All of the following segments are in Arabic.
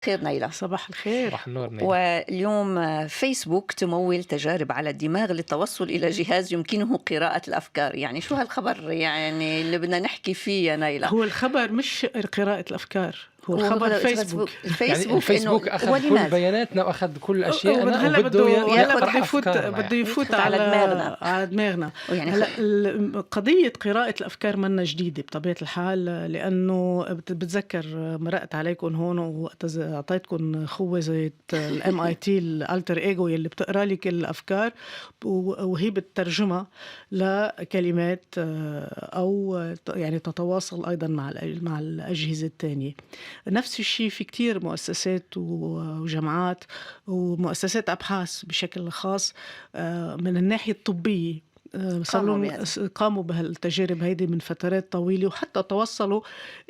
خير نيلة. صباح الخير. صباح النور نيلة. واليوم فيسبوك تمول تجارب على الدماغ للتوصل إلى جهاز يمكنه قراءة الأفكار. يعني شو هالخبر يعني اللي بدنا نحكي فيه يا نيلة؟ هو الخبر مش قراءة الأفكار، هو الخبر فيسبوك. يعني الفيسبوك إنه أخذ كل بياناتنا وأخذ كل أشياءنا هلا وبده ياخد يفوت أفكارنا بده يفوت يدخل على دماغنا. على دماغنا. ويعني هلا قضية قراءة الأفكار منا جديدة بطبيعة الحال، لأنه بتذكر مرقت عليكم هون وقت أعطيتكم خوذة MIT الالتر ايجو يلي بتقرا لك الأفكار وهي بتترجمها لكلمات، أو يعني تتواصل أيضا مع الأجهزة الثانية. نفس الشيء في كتير مؤسسات وجامعات ومؤسسات أبحاث بشكل خاص من الناحية الطبية، قاموا بهالتجارب هيدي من فترات طويلة، وحتى توصلوا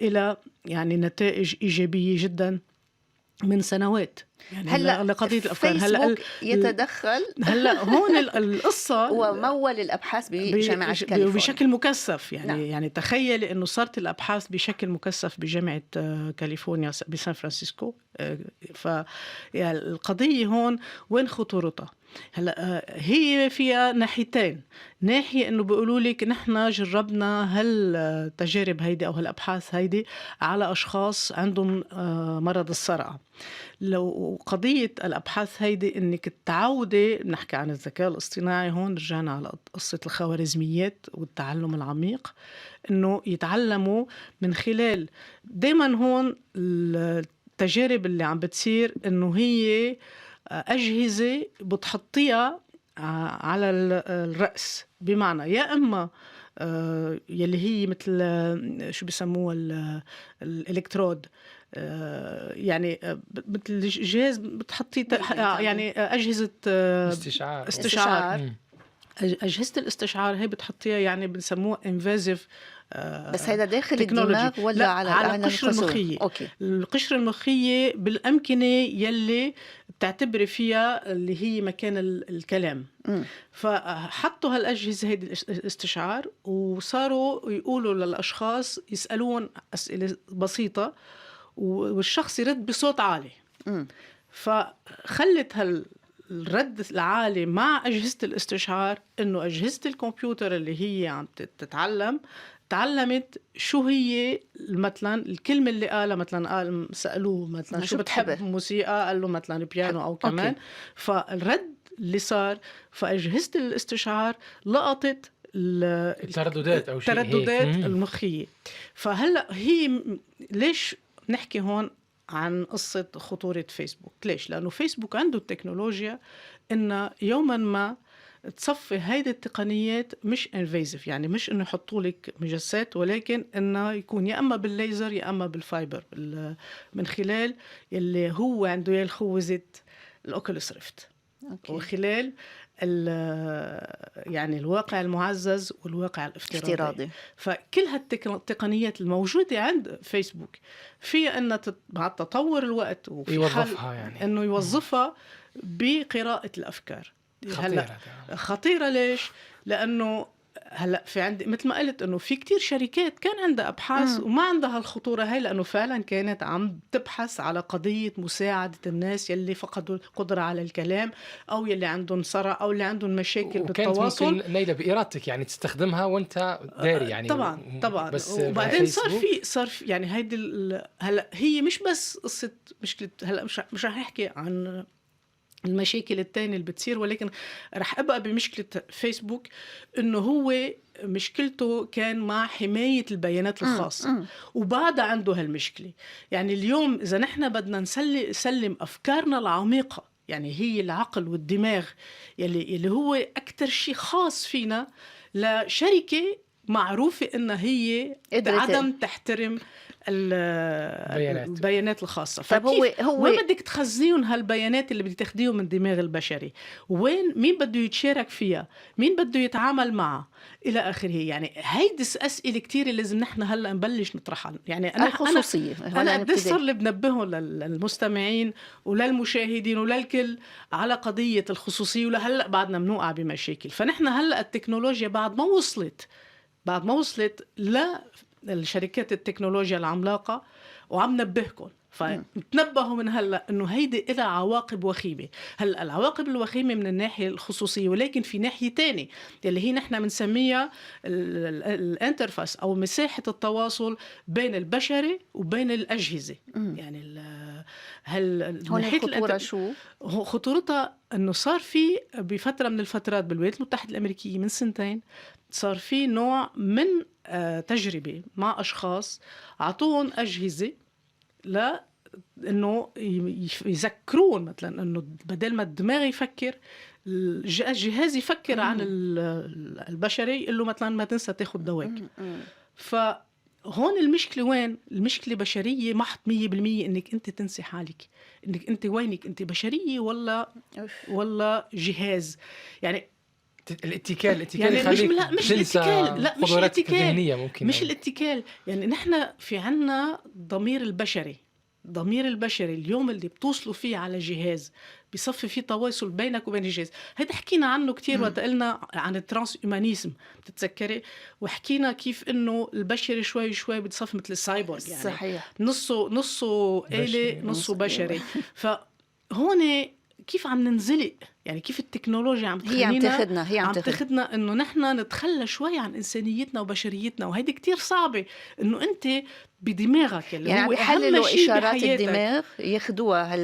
إلى يعني نتائج إيجابية جدا من سنوات. يعني هلا لقضية الأفكار فيسبوك يتدخل هلا هون القصة ومول الأبحاث بجامعة كاليفورنيا بشكل مكثف. يعني نعم. يعني تخيل إنه صارت الأبحاث بشكل مكثف بجامعة كاليفورنيا بسان فرانسيسكو. يعني القضية هون وين خطورتها؟ هلا هي فيها ناحيتين. ناحية إنه بيقولوا لك نحن جربنا هالتجارب هيدي أو هالأبحاث هيدي على أشخاص عندهم مرض الصرع. لو قضية الأبحاث هيدي إنك تعودي، نحكي عن الذكاء الاصطناعي هون، رجعنا على قصة الخوارزميات والتعلم العميق، إنه يتعلموا من خلال دايما هون التجارب اللي عم بتصير إنه هي أجهزة بتحطيها على الرأس، بمعنى يا إما يلي هي مثل شو بيسموها الإلكترود، يعني مثل جهاز بتحطي يعني أجهزة استشعار. أجهزة الاستشعار هي بتحطيها، يعني بنسموها invasive. بس هيدا داخل الدماغ ولا لا، على القشرة المخية. أوكي. القشرة المخية بالأمكنة يلي بتعتبري فيها اللي هي مكان الكلام. فحطوا هالأجهزة هيدي الاستشعار، وصاروا يقولوا للأشخاص، يسألون أسئلة بسيطة والشخص يرد بصوت عالي. فخلت الرد العالي مع أجهزة الاستشعار إنه أجهزة الكمبيوتر اللي هي عم تتعلم تعلمت شو هي مثلا الكلمة اللي قالها. مثلا قال، سألوه مثلا شو بتحب موسيقى، قال له مثلا بيانو أو كمان. أوكي. فالرد اللي صار، فأجهزة الاستشعار لقطت الترددات أو شيء الترددات هيك. المخية. فهلأ هي ليش نحكي هون عن قصة خطورة فيسبوك؟ ليش؟ لأنه فيسبوك عنده التكنولوجيا إنه يوما ما تصفي هيدي التقنيات مش انفيزيف، يعني مش إنه يحطوا لك مجسات، ولكن إنه يكون يا أما بالليزر يا أما بالفايبر، من خلال اللي هو عنده الخوذة الأوكوليس ريفت، وخلال يعني الواقع المعزز والواقع الافتراضي. فكل هالتقنيات الموجودة عند فيسبوك فيها أن مع تطور الوقت وفي يوظفها، يعني أنه يوظفها بقراءة الأفكار. خطيرة ليش؟ لأنه هلا في عندي مثل ما قلت انه في كتير شركات كان عندها ابحاث وما عندها الخطوره هاي، لانه فعلا كانت عم تبحث على قضيه مساعده الناس يلي فقدوا القدره على الكلام، او يلي عندهم صرع، او اللي عندهم مشاكل بالتواصل. ممكن نيلة بارادتك يعني تستخدمها وانت داري، يعني طبعا. بس وبعدين صار في يعني هيدي هلا هي مش بس قصه مشكله. هلا مش رح نحكي عن المشاكل التانية اللي بتصير، ولكن رح أبقى بمشكلة فيسبوك إنه هو مشكلته كان مع حماية البيانات الخاصة، وبعد عنده هالمشكلة. يعني اليوم إذا نحن بدنا نسلم أفكارنا العميقة، يعني هي العقل والدماغ يلي هو أكتر شيء خاص فينا، لشركة معروفة إنها هي عدم تحترم البيانات الخاصة. فكيف وين بدك تخزيون هالبيانات اللي بدك تاخديهم من الدماغ البشري؟ مين بده يتشارك فيها؟ مين بده يتعامل معها؟ إلى آخره. يعني هيدي أسئلة كتير اللي لازم نحن هلأ نبلش نطرحها. يعني أنا قد صار لي بنبههم للمستمعين وللمشاهدين وللكل على قضية الخصوصية، ولهلأ بعدنا منوقع بمشاكل. فنحن هلأ التكنولوجيا بعد ما وصلت للشركات التكنولوجيا العملاقة، وعم نبهكم فتنبهوا من هلا انه هيدي لها عواقب وخيمه. هلا العواقب الوخيمه من الناحيه الخصوصيه، ولكن في ناحيه تانية اللي هي نحن بنسميها الانترفاس او مساحه التواصل بين البشري وبين الاجهزه. يعني هون الخطورة شو؟ خطورتها انه صار في بفتره من الفترات بالولايات المتحده الامريكيه من سنتين صار في نوع من تجربه مع اشخاص عطوهم اجهزه لا انه يذكرون مثلا انه بدل ما الدماغ يفكر الجهاز يفكر عن البشري، يقول له مثلا ما تنسى تاخذ دواك. فهون المشكله وين؟ المشكله بشريه محض 100%، انك انت تنسي حالك، انك انت وينك، انت بشريه ولا جهاز. يعني الاتكال يعني يخليك مش الاتكال، لا مش الاتكال، ممكن مش الاتكال. يعني نحن في عنا ضمير البشري اليوم اللي بتوصلوا فيه على جهاز بيصفي فيه تواصل بينك وبين الجهاز. هيدا حكينا عنه كتير وقت قلنا عن الترانس هيومانيزم، بتتذكري؟ وحكينا كيف انه البشري شوي شوي بتصفي مثل السايبورغ، يعني صحيح، نصه آلة نصه بشري. فهون كيف عم ننزلق، يعني كيف التكنولوجيا عم تاخدنا انه نحن نتخلى شوي عن انسانيتنا وبشريتنا، وهيدي كتير صعبة انه انت بدماغك اللي يعني هو يحللوا اشارات بحياتك. الدماغ ياخدوها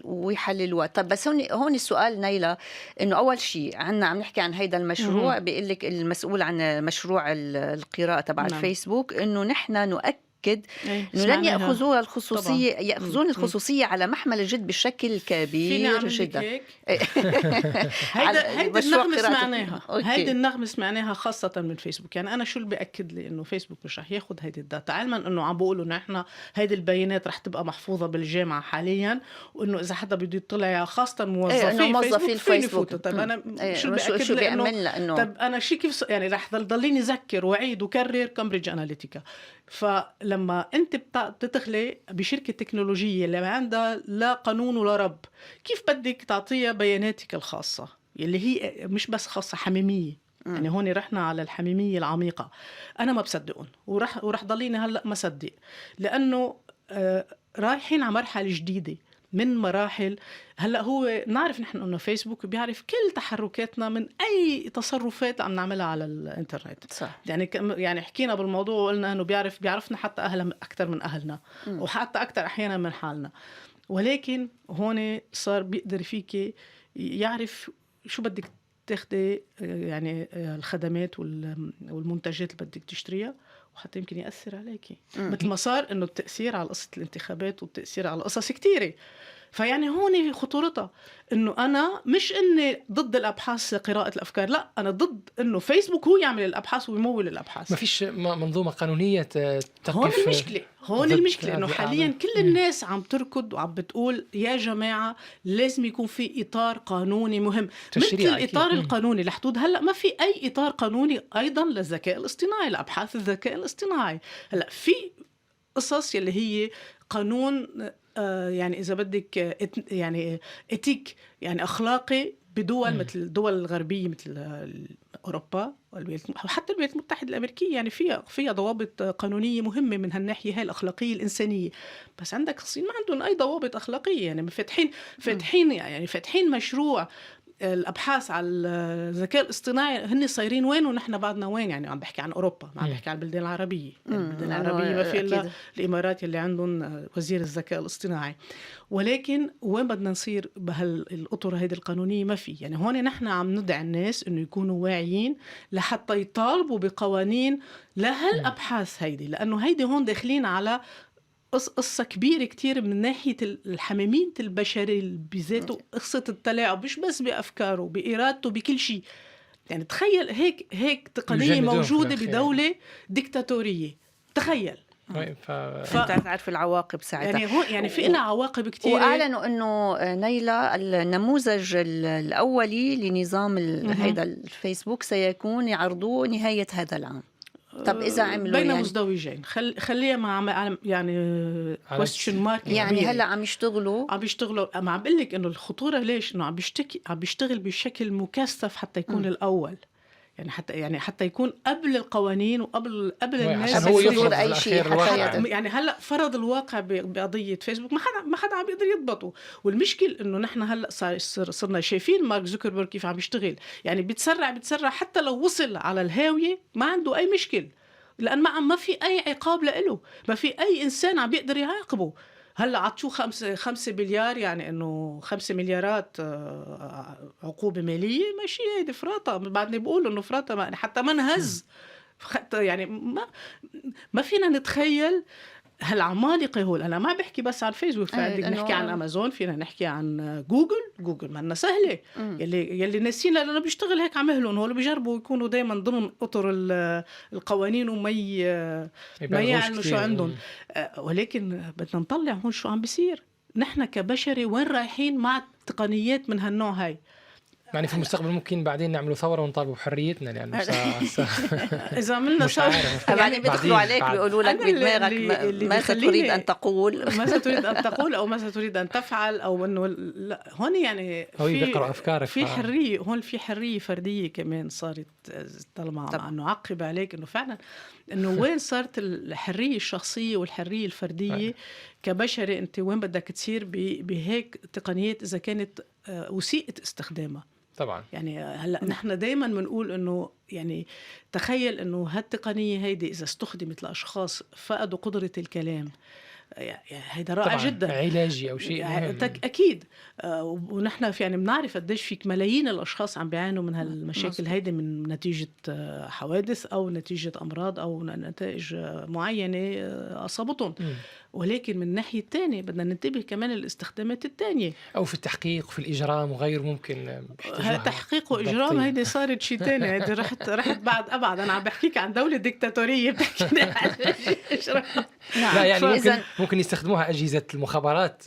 ويحللوها. طب بس هون السؤال نيلة، انه اول شيء عم نحكي عن هيدا المشروع، بيقول لك المسؤول عن مشروع القراءة تبع الفيسبوك انه نحن نؤكد انه لن ياخذون الخصوصيه على محمل الجد بشكل كبير جدا. هيدا النغمه سمعناها خاصه من فيسبوك. يعني انا شو اللي بأكد لي انه فيسبوك مش رح ياخذ هيدي الداتا، علما انه عم بيقولوا انه احنا هيدي البيانات رح تبقى محفوظه بالجامعه حاليا، وانه اذا حدا بده يطلع خاصه موظفي الفيسبوك. طيب انا شو اللي بأكد لي انه طيب انا شي كيف يعني رح ضليني اذكر واعيد وكرر كامبريدج اناليتيكا. فلما انت بتدخلي بشركه تكنولوجيه اللي عندها لا قانون ولا رب، كيف بدك تعطيها بياناتك الخاصه اللي هي مش بس خاصه، حميميه؟ يعني هون رحنا على الحميميه العميقه. انا ما بصدقهم ورح ضليني هلا ما صدق، لانه رايحين على مرحله جديده من مراحل. هلا هو نعرف نحن انه فيسبوك بيعرف كل تحركاتنا من اي تصرفات عم نعملها على الانترنت. صح. يعني حكينا بالموضوع وقلنا انه بيعرفنا حتى اهلنا اكثر من اهلنا، وحتى اكثر احيانا من حالنا. ولكن هون صار بيقدر فيك يعرف شو بدك تاخدي، يعني الخدمات والمنتجات اللي بدك تشتريها، وحتى يمكن يأثر عليكي مثل ما صار انه التأثير على قصة الانتخابات والتأثير على قصص كتيرة. فيعني هون خطورتها انه انا مش اني ضد الابحاث قراءة الافكار، لا انا ضد انه فيسبوك هو يعمل الابحاث ويمول الابحاث. ما فيش منظومة قانونية تقف. هون المشكلة انه حاليا كل الناس عم تركض وعم بتقول يا جماعة لازم يكون في اطار قانوني مهم مثل الاطار القانوني لحدود. هلا ما في اي اطار قانوني ايضا للذكاء الاصطناعي، لابحاث الذكاء الاصطناعي. هلا في قصص اللي هي قانون يعني إذا بدك يعني إتيك، يعني أخلاقي بدول مثل الدول الغربية مثل أوروبا وحتى الولايات المتحدة الأمريكية. يعني فيها ضوابط قانونية مهمة من هالناحية هاي الأخلاقية الإنسانية. بس عندك الصين ما عندهم أي ضوابط أخلاقية، يعني فاتحين مشروع الأبحاث على الذكاء الاصطناعي. هن صايرين وين ونحن بعدنا وين؟ يعني عم بحكي عن أوروبا، ما عم بحكي عن البلدان العربية. البلدان العربية ما في إلا الإمارات اللي عندهم وزير الذكاء الاصطناعي. ولكن وين بدنا نصير بهالأطر هذه القانونية؟ ما في. يعني هون نحن عم ندعي الناس إنه يكونوا واعيين لحتى يطالبوا بقوانين لهالأبحاث هيدي، لأنه هيدي هون داخلين على قصة كبيرة كتير من ناحية الحميمية البشري بذاته، قصة التلاعب مش بس بأفكاره، بإرادته، بكل شيء. يعني تخيل هيك تقنية موجودة بدولة ديكتاتورية، تخيل. انت تعرف العواقب ساعتها. يعني في لها عواقب كتير. واعلنوا انه نيلة النموذج الاولي لنظام هيدا الفيسبوك سيكون يعرضوه نهاية هذا العام. طب إذا عملوا بين مزدوجين خليها مع يعني question mark. يعني هلا عم يشتغلوا ما عم بقول لك إنه الخطورة ليش؟ إنه عم بيشتغل بشكل مكثف حتى يكون الأول. يعني حتى يكون قبل القوانين وقبل الناس عشان هو بس يفرض يصير أي شيء بالأخير حتى الواقع. يعني هلا فرض الواقع بقضيه فيسبوك ما حدا عم يقدر يضبطه. والمشكل انه نحن هلا صرنا شايفين مارك زوكربيرج كيف عم يشتغل، يعني بتسرع حتى لو وصل على الهاويه ما عنده اي مشكل، لان ما في اي عقاب له، ما في اي انسان عم يقدر يعاقبه. هلا عطوه 5 مليار، يعني انه 5 مليارات عقوبه ماليه، ماشي هيدي فرطه. بعدني بقول انه فرطه، حتى ما نهز يعني ما فينا نتخيل هالعمالقة هول. أنا ما بحكي بس عن فيسبوك، فعندك نحكي عن أمازون، فينا نحكي عن جوجل ما لنا سهلة. يلي ناسين لأنه بيشتغل هيك عمهلهم هول، بيجربوا يكونوا دايما ضمن أطر القوانين وما يعلنوا شو عندهم. ولكن بدنا نطلع هون شو عم بيصير. نحن كبشري وين رايحين مع تقنيات من هالنوع هاي؟ يعني في المستقبل ممكن بعدين نعملوا ثورة ونطالبوا بحريتنا، لأنه إذا عملنا ثورة بعدين بيدخلوا عليك بيقولوا لك بدماغك ماذا تريد أن تقول ماذا تريد أن تقول أو ماذا تريد أن تفعل، أو إنه لا هون يعني بيقرأ أفكارك في حرية هون، في حرية فردية كمان صارت طالما إنه عقب عليك إنه فعلا إنه وين صارت الحرية الشخصية والحرية الفردية كبشري. أنت وين بدك تصير بهيك تقنيات إذا كانت وسيلة استخدامها؟ طبعا. يعني هلا نحن دائما بنقول انه يعني تخيل انه هالتقنيه هيدي اذا استخدمت لاشخاص فقدوا قدره الكلام، هيدا رائع جدا، علاجي او شيء مهم. اكيد. ونحن يعني بنعرف قديش فيك ملايين الاشخاص عم بيعانوا من هالمشاكل هيدي من نتيجه حوادث او نتيجه امراض او نتائج معينه اصابتهم. ولكن من الناحية الثانية بدنا ننتبه كمان الاستخدامات الثانية، أو في التحقيق وفي الإجرام وغيره. ممكن تحقيق وإجرام هيدي صارت شيء تاني، هيدي رحت بعد أبعد. أنا عم بحكيك عن دولة ديكتاتورية بتحكي عن الإجرام. لا يعني ممكن يستخدموها أجهزة المخابرات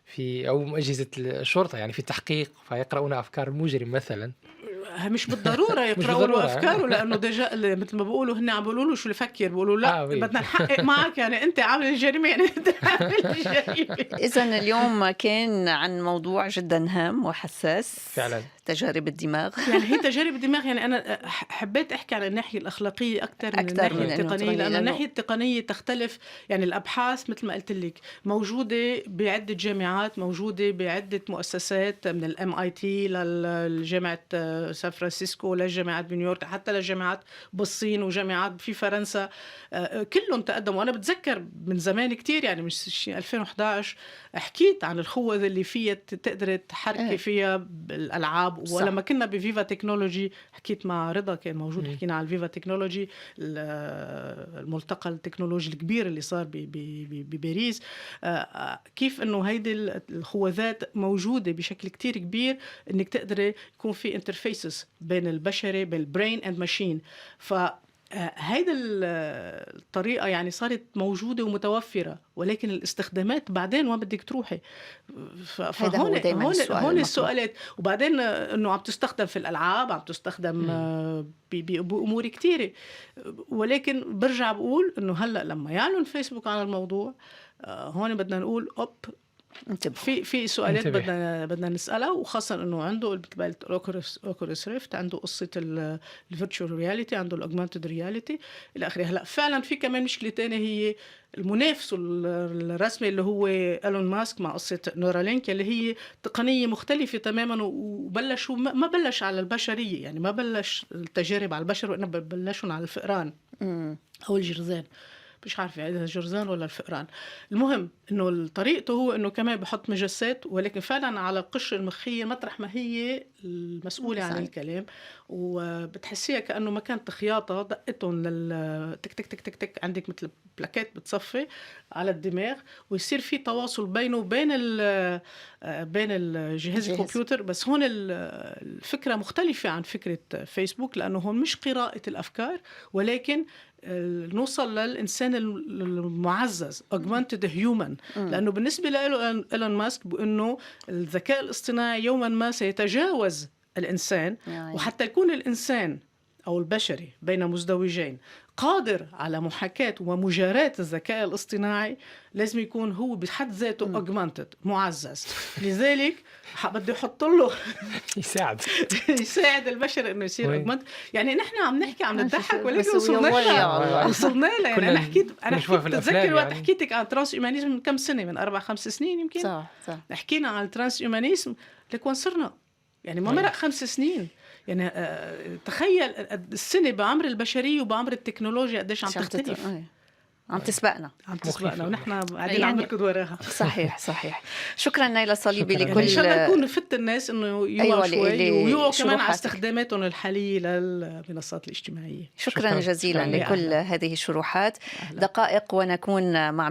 في أو أجهزة الشرطة يعني في التحقيق، فيقرؤون أفكار المجرم مثلا. مش بالضرورة يقرأوا له أفكاره، لأنه ديجا مثل ما بيقولوا هن عم بيقولوا له شو اللي فكر، بيقولوا لا بدنا نحقق معك، يعني أنت عامل الجريمة، يعني أنت عامل الجريمة. إذن اليوم كان عن موضوع جدا هام وحساس فعلا، تجارب الدماغ. يعني هي تجارب الدماغ. يعني أنا حبيت أحكي عن الناحية الأخلاقية أكثر من الناحية التقنية، لأن الناحية التقنية تختلف. يعني الأبحاث مثل ما قلت لك موجودة بعدة جامعات، موجودة بعدة مؤسسات، من الMIT للجامعة سان فرانسيسكو لجامعات بنيويورك، حتى لجامعات بالصين وجامعات في فرنسا، كلهم تقدموا. وأنا بتذكر من زمان كتير، يعني مش 2011 حكيت عن الخوذة اللي فيها تقدر تحركي فيها بالألعاب. ولما كنا بفيفا تكنولوجي حكيت مع رضا، كان موجود، حكينا عن الفيفا تكنولوجي، الملتقى التكنولوجي الكبير اللي صار بباريس، كيف انه هيدي الخوذات موجودة بشكل كتير كبير، انك تقدر يكون في انترفيسز بين البشري، بين البرين اند ماشين. هيدا الطريقة يعني صارت موجودة ومتوفرة، ولكن الاستخدامات بعدين وين بدك تروحي. هون السؤالات. وبعدين انه عم تستخدم في الألعاب، عم تستخدم بأمور كتيرة. ولكن برجع بقول انه هلأ لما يعلن فيسبوك على الموضوع، هون بدنا نقول في سؤالات بدنا نسألها، وخاصة انه عنده اوكولوس ريفت، عنده قصة الفيرتشوال رياليتي، عنده الاوجمانتد رياليتي الى اخره. هلا فعلا في كمان مشكلة تانية، هي المنافس الرسمي اللي هو إيلون ماسك مع قصة نورالينك، اللي هي تقنية مختلفة تماما، وبلشوا ما بلش على البشرية، يعني ما بلش التجارب على البشر، وإنما بلشون على الفئران أو الجرذان، مش عارفة إذا الجرذان ولا الفئران. المهم إنه طريقته هو إنه كمان بحط مجسات، ولكن فعلا على القشرة المخية مطرح ما هي المسؤولة عن الكلام، وبتحسيها كأنه مكان خياطة دقتهم تك تك تك تك تك، عندك مثل بلاكات بتصفي على الدماغ، ويصير في تواصل بينه وبين بين الجهاز الكمبيوتر. بس هون الفكرة مختلفة عن فكرة فيسبوك، لأنه هون مش قراءة الأفكار، ولكن نوصل للإنسان المعزز augmented human. لأنه بالنسبة له إيلون ماسك بأنه الذكاء الاصطناعي يوما ما سيتجاوز الإنسان، وحتى يكون الإنسان أو البشري بين مزدوجين قادر على محاكاة ومجاراة الذكاء الاصطناعي لازم يكون هو بحد ذاته augmented معزز. لذلك بده يحط له يساعد البشر انه يصير augmented. يعني نحن عم نحكي عم نضحك ولكن وصلنا لها. يعني انا حكيت بتذكر وقت حكيتك عن ترانس هيومانيزم من كم سنه، من 4-5 سنين يمكن. صح. حكينا عن الترانس هيومانيزم لك وين صرنا، يعني ما مرق 5 سنين. يعني تخيل السنة بعمر البشرية وبعمر التكنولوجيا قديش عم تختلف، عم تسبقنا ونحن قاعدين عم نركض وراها. صحيح. شكرا نايلة صليبي لكل يعني ان شاء الله نكون نفت الناس انه يوعوا شوي ويوعوا كمان على استخداماتهم الحالية للمنصات الاجتماعية. شكرا جزيلا لكل هذه الشروحات. دقائق ونكون مع